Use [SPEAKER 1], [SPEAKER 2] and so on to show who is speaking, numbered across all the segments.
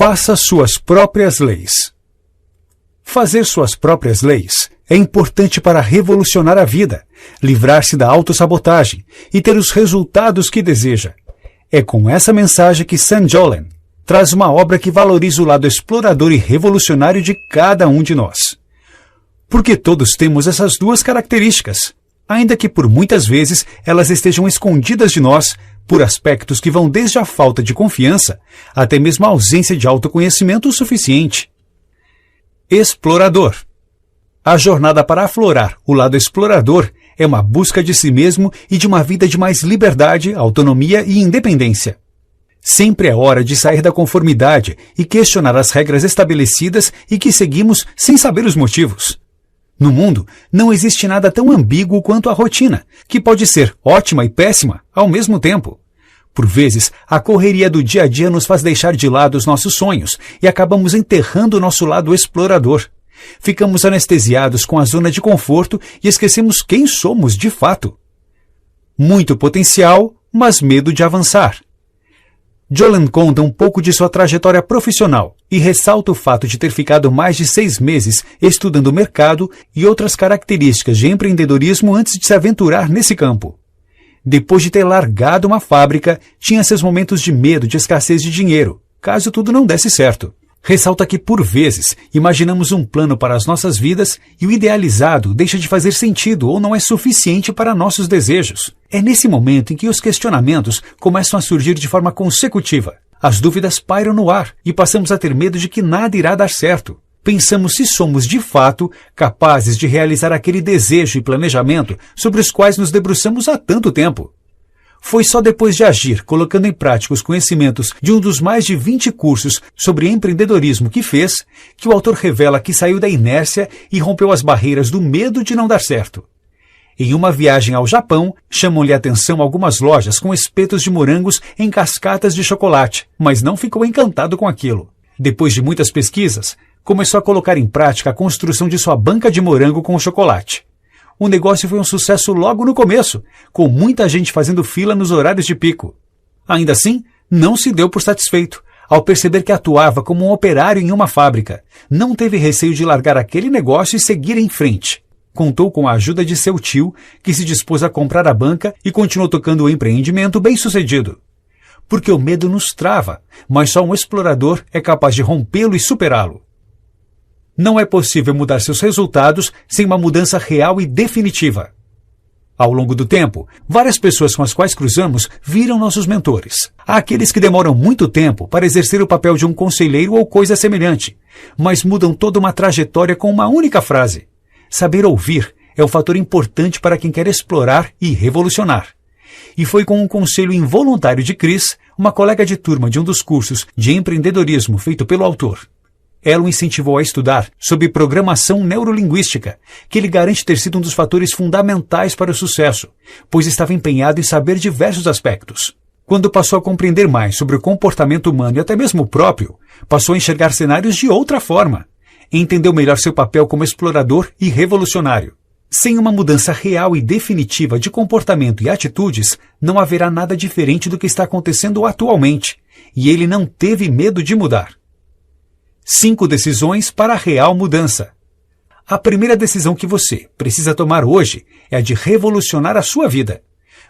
[SPEAKER 1] Faça suas próprias leis. Fazer suas próprias leis é importante para revolucionar a vida, livrar-se da autossabotagem e ter os resultados que deseja. É com essa mensagem que Sam Jolen traz uma obra que valoriza o lado explorador e revolucionário de cada um de nós. Porque todos temos essas duas características, ainda que por muitas vezes elas estejam escondidas de nós por aspectos que vão desde a falta de confiança até mesmo a ausência de autoconhecimento o suficiente. Explorador. A jornada para aflorar o lado explorador é uma busca de si mesmo e de uma vida de mais liberdade, autonomia e independência. Sempre é hora de sair da conformidade e questionar as regras estabelecidas e que seguimos sem saber os motivos. No mundo, não existe nada tão ambíguo quanto a rotina, que pode ser ótima e péssima ao mesmo tempo. Por vezes, a correria do dia a dia nos faz deixar de lado os nossos sonhos e acabamos enterrando o nosso lado explorador. Ficamos anestesiados com a zona de conforto e esquecemos quem somos de fato. Muito potencial, mas medo de avançar. Jolen conta um pouco de sua trajetória profissional e ressalta o fato de ter ficado mais de 6 meses estudando o mercado e outras características de empreendedorismo antes de se aventurar nesse campo. Depois de ter largado uma fábrica, tinha seus momentos de medo de escassez de dinheiro, caso tudo não desse certo. Ressalta que, por vezes, imaginamos um plano para as nossas vidas e o idealizado deixa de fazer sentido ou não é suficiente para nossos desejos. É nesse momento em que os questionamentos começam a surgir de forma consecutiva. As dúvidas pairam no ar e passamos a ter medo de que nada irá dar certo. Pensamos se somos, de fato, capazes de realizar aquele desejo e planejamento sobre os quais nos debruçamos há tanto tempo. Foi só depois de agir, colocando em prática os conhecimentos de um dos mais de 20 cursos sobre empreendedorismo que fez, que o autor revela que saiu da inércia e rompeu as barreiras do medo de não dar certo. Em uma viagem ao Japão, chamam-lhe a atenção algumas lojas com espetos de morangos em cascatas de chocolate, mas não ficou encantado com aquilo. Depois de muitas pesquisas, começou a colocar em prática a construção de sua banca de morango com chocolate. O negócio foi um sucesso logo no começo, com muita gente fazendo fila nos horários de pico. Ainda assim, não se deu por satisfeito, ao perceber que atuava como um operário em uma fábrica. Não teve receio de largar aquele negócio e seguir em frente. Contou com a ajuda de seu tio, que se dispôs a comprar a banca e continuou tocando o empreendimento bem-sucedido. Porque o medo nos trava, mas só um explorador é capaz de rompê-lo e superá-lo. Não é possível mudar seus resultados sem uma mudança real e definitiva. Ao longo do tempo, várias pessoas com as quais cruzamos viram nossos mentores. Há aqueles que demoram muito tempo para exercer o papel de um conselheiro ou coisa semelhante, mas mudam toda uma trajetória com uma única frase. Saber ouvir é um fator importante para quem quer explorar e revolucionar. E foi com um conselho involuntário de Chris, uma colega de turma de um dos cursos de empreendedorismo feito pelo autor. Ela o incentivou a estudar sobre programação neurolinguística, que ele garante ter sido um dos fatores fundamentais para o sucesso, pois estava empenhado em saber diversos aspectos. Quando passou a compreender mais sobre o comportamento humano e até mesmo o próprio, passou a enxergar cenários de outra forma, e entendeu melhor seu papel como explorador e revolucionário. Sem uma mudança real e definitiva de comportamento e atitudes, não haverá nada diferente do que está acontecendo atualmente, e ele não teve medo de mudar. 5 decisões para a real mudança. A primeira decisão que você precisa tomar hoje é a de revolucionar a sua vida.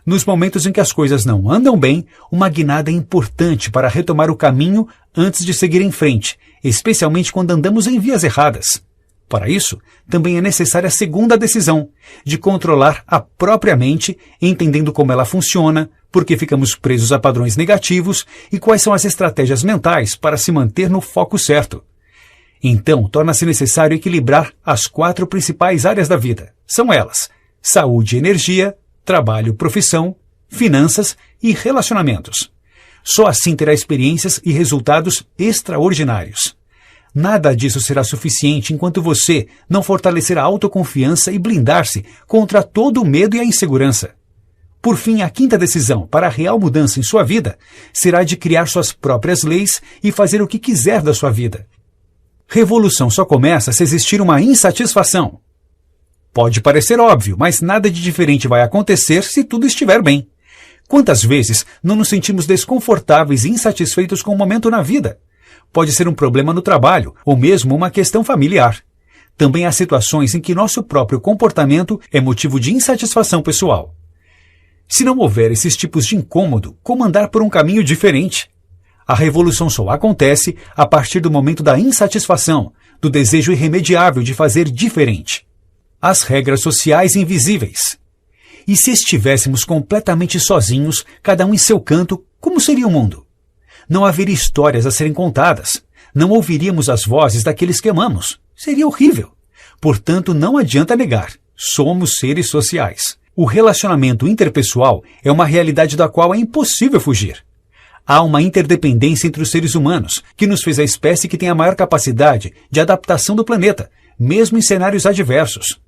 [SPEAKER 1] Nos momentos em que as coisas não andam bem, uma guinada é importante para retomar o caminho antes de seguir em frente, especialmente quando andamos em vias erradas. Para isso, também é necessária a segunda decisão, de controlar a própria mente, entendendo como ela funciona, por que ficamos presos a padrões negativos e quais são as estratégias mentais para se manter no foco certo. Então, torna-se necessário equilibrar as 4 principais áreas da vida. São elas: saúde e energia, trabalho, profissão, finanças e relacionamentos. Só assim terá experiências e resultados extraordinários. Nada disso será suficiente enquanto você não fortalecer a autoconfiança e blindar-se contra todo o medo e a insegurança. Por fim, a 5ª decisão para a real mudança em sua vida será de criar suas próprias leis e fazer o que quiser da sua vida. Revolução só começa se existir uma insatisfação. Pode parecer óbvio, mas nada de diferente vai acontecer se tudo estiver bem. Quantas vezes não nos sentimos desconfortáveis e insatisfeitos com o momento na vida? Pode ser um problema no trabalho ou mesmo uma questão familiar. Também há situações em que nosso próprio comportamento é motivo de insatisfação pessoal. Se não houver esses tipos de incômodo, como andar por um caminho diferente? A revolução só acontece a partir do momento da insatisfação, do desejo irremediável de fazer diferente. As regras sociais invisíveis. E se estivéssemos completamente sozinhos, cada um em seu canto, como seria o mundo? Não haveria histórias a serem contadas. Não ouviríamos as vozes daqueles que amamos. Seria horrível. Portanto, não adianta negar. Somos seres sociais. O relacionamento interpessoal é uma realidade da qual é impossível fugir. Há uma interdependência entre os seres humanos, que nos fez a espécie que tem a maior capacidade de adaptação do planeta, mesmo em cenários adversos.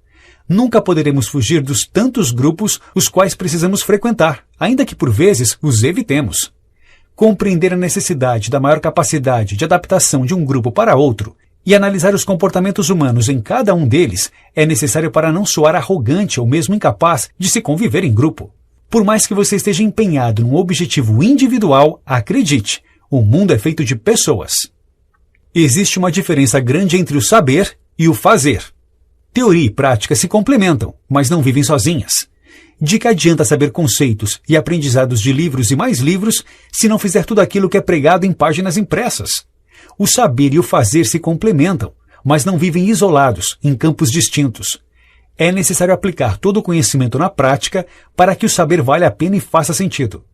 [SPEAKER 1] Nunca poderemos fugir dos tantos grupos os quais precisamos frequentar, ainda que por vezes os evitemos. Compreender a necessidade da maior capacidade de adaptação de um grupo para outro e analisar os comportamentos humanos em cada um deles é necessário para não soar arrogante ou mesmo incapaz de se conviver em grupo. Por mais que você esteja empenhado num objetivo individual, acredite, o mundo é feito de pessoas. Existe uma diferença grande entre o saber e o fazer. Teoria e prática se complementam, mas não vivem sozinhas. De que adianta saber conceitos e aprendizados de livros e mais livros se não fizer tudo aquilo que é pregado em páginas impressas? O saber e o fazer se complementam, mas não vivem isolados, em campos distintos. É necessário aplicar todo o conhecimento na prática para que o saber valha a pena e faça sentido.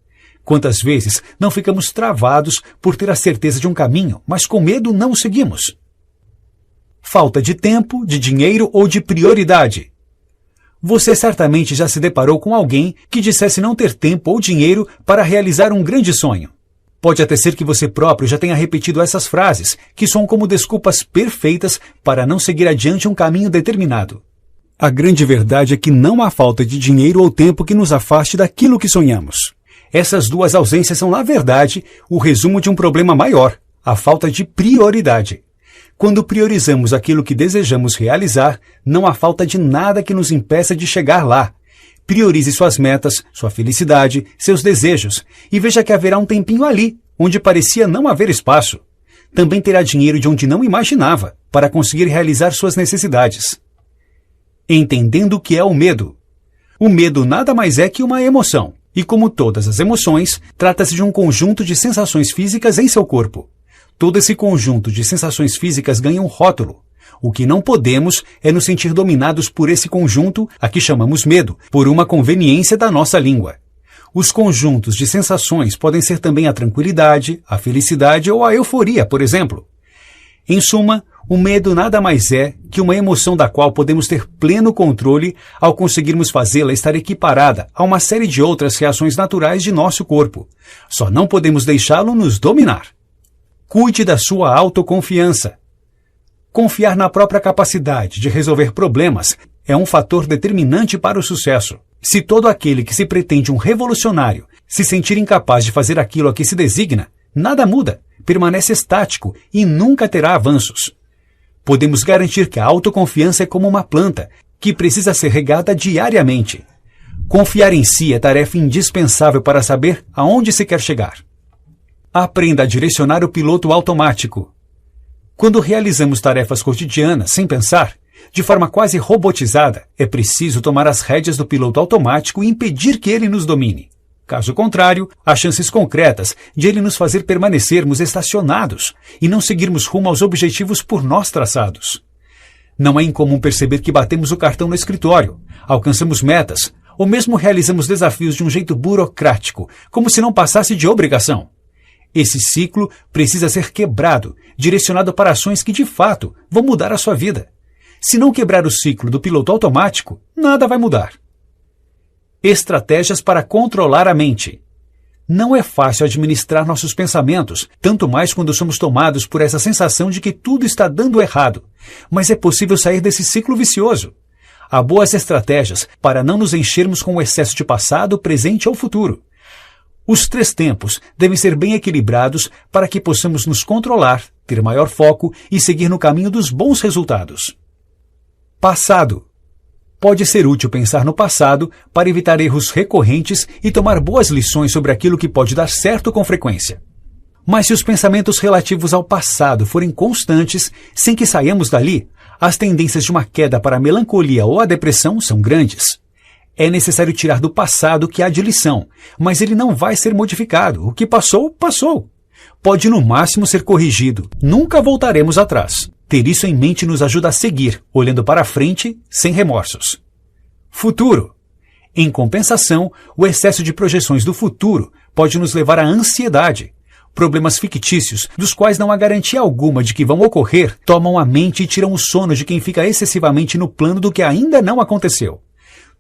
[SPEAKER 1] Quantas vezes não ficamos travados por ter a certeza de um caminho, mas com medo não o seguimos? Falta de tempo, de dinheiro ou de prioridade. Você certamente já se deparou com alguém que dissesse não ter tempo ou dinheiro para realizar um grande sonho. Pode até ser que você próprio já tenha repetido essas frases, que são como desculpas perfeitas para não seguir adiante um caminho determinado. A grande verdade é que não há falta de dinheiro ou tempo que nos afaste daquilo que sonhamos. Essas duas ausências são, na verdade, o resumo de um problema maior, a falta de prioridade. Quando priorizamos aquilo que desejamos realizar, não há falta de nada que nos impeça de chegar lá. Priorize suas metas, sua felicidade, seus desejos, e veja que haverá um tempinho ali, onde parecia não haver espaço. Também terá dinheiro de onde não imaginava, para conseguir realizar suas necessidades. Entendendo o que é o medo. O medo nada mais é que uma emoção, e como todas as emoções, trata-se de um conjunto de sensações físicas em seu corpo. Todo esse conjunto de sensações físicas ganha um rótulo. O que não podemos é nos sentir dominados por esse conjunto, a que chamamos medo, por uma conveniência da nossa língua. Os conjuntos de sensações podem ser também a tranquilidade, a felicidade ou a euforia, por exemplo. Em suma, o medo nada mais é que uma emoção da qual podemos ter pleno controle ao conseguirmos fazê-la estar equiparada a uma série de outras reações naturais de nosso corpo. Só não podemos deixá-lo nos dominar. Cuide da sua autoconfiança. Confiar na própria capacidade de resolver problemas é um fator determinante para o sucesso. Se todo aquele que se pretende um revolucionário se sentir incapaz de fazer aquilo a que se designa, nada muda, permanece estático e nunca terá avanços. Podemos garantir que a autoconfiança é como uma planta, que precisa ser regada diariamente. Confiar em si é tarefa indispensável para saber aonde se quer chegar. Aprenda a direcionar o piloto automático. Quando realizamos tarefas cotidianas sem pensar, de forma quase robotizada, é preciso tomar as rédeas do piloto automático e impedir que ele nos domine. Caso contrário, há chances concretas de ele nos fazer permanecermos estacionados e não seguirmos rumo aos objetivos por nós traçados. Não é incomum perceber que batemos o cartão no escritório, alcançamos metas ou mesmo realizamos desafios de um jeito burocrático, como se não passasse de obrigação. Esse ciclo precisa ser quebrado, direcionado para ações que, de fato, vão mudar a sua vida. Se não quebrar o ciclo do piloto automático, nada vai mudar. Estratégias para controlar a mente. Não é fácil administrar nossos pensamentos, tanto mais quando somos tomados por essa sensação de que tudo está dando errado. Mas é possível sair desse ciclo vicioso. Há boas estratégias para não nos enchermos com o excesso de passado, presente ou futuro. Os 3 tempos devem ser bem equilibrados para que possamos nos controlar, ter maior foco e seguir no caminho dos bons resultados. Passado. Pode ser útil pensar no passado para evitar erros recorrentes e tomar boas lições sobre aquilo que pode dar certo com frequência. Mas se os pensamentos relativos ao passado forem constantes, sem que saiamos dali, as tendências de uma queda para a melancolia ou a depressão são grandes. É necessário tirar do passado o que há de lição, mas ele não vai ser modificado. O que passou, passou. Pode no máximo ser corrigido. Nunca voltaremos atrás. Ter isso em mente nos ajuda a seguir, olhando para frente, sem remorsos. Futuro. Em compensação, o excesso de projeções do futuro pode nos levar à ansiedade. Problemas fictícios, dos quais não há garantia alguma de que vão ocorrer, tomam a mente e tiram o sono de quem fica excessivamente no plano do que ainda não aconteceu.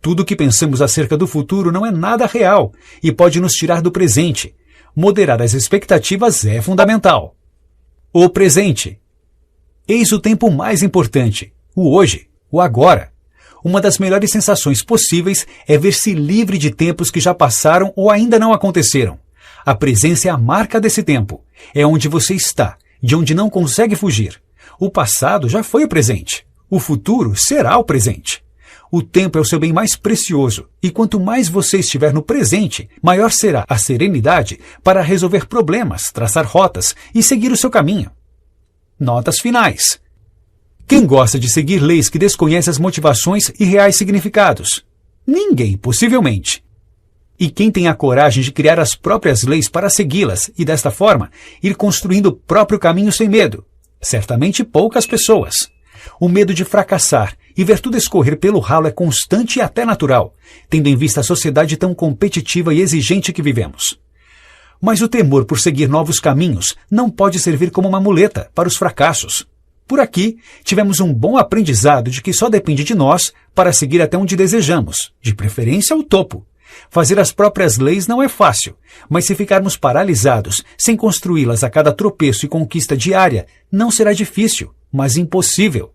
[SPEAKER 1] Tudo o que pensamos acerca do futuro não é nada real e pode nos tirar do presente. Moderar as expectativas é fundamental. O presente. Eis o tempo mais importante, o hoje, o agora. Uma das melhores sensações possíveis é ver-se livre de tempos que já passaram ou ainda não aconteceram. A presença é a marca desse tempo. É onde você está, de onde não consegue fugir. O passado já foi o presente. O futuro será o presente. O tempo é o seu bem mais precioso, e quanto mais você estiver no presente, maior será a serenidade para resolver problemas, traçar rotas e seguir o seu caminho. Notas finais. Quem gosta de seguir leis que desconhece as motivações e reais significados? Ninguém, possivelmente. E quem tem a coragem de criar as próprias leis para segui-las e, desta forma, ir construindo o próprio caminho sem medo? Certamente poucas pessoas. O medo de fracassar e ver tudo escorrer pelo ralo é constante e até natural, tendo em vista a sociedade tão competitiva e exigente que vivemos. Mas o temor por seguir novos caminhos não pode servir como uma muleta para os fracassos. Por aqui, tivemos um bom aprendizado de que só depende de nós para seguir até onde desejamos, de preferência ao topo. Fazer as próprias leis não é fácil, mas se ficarmos paralisados, sem construí-las a cada tropeço e conquista diária, não será difícil, mas impossível.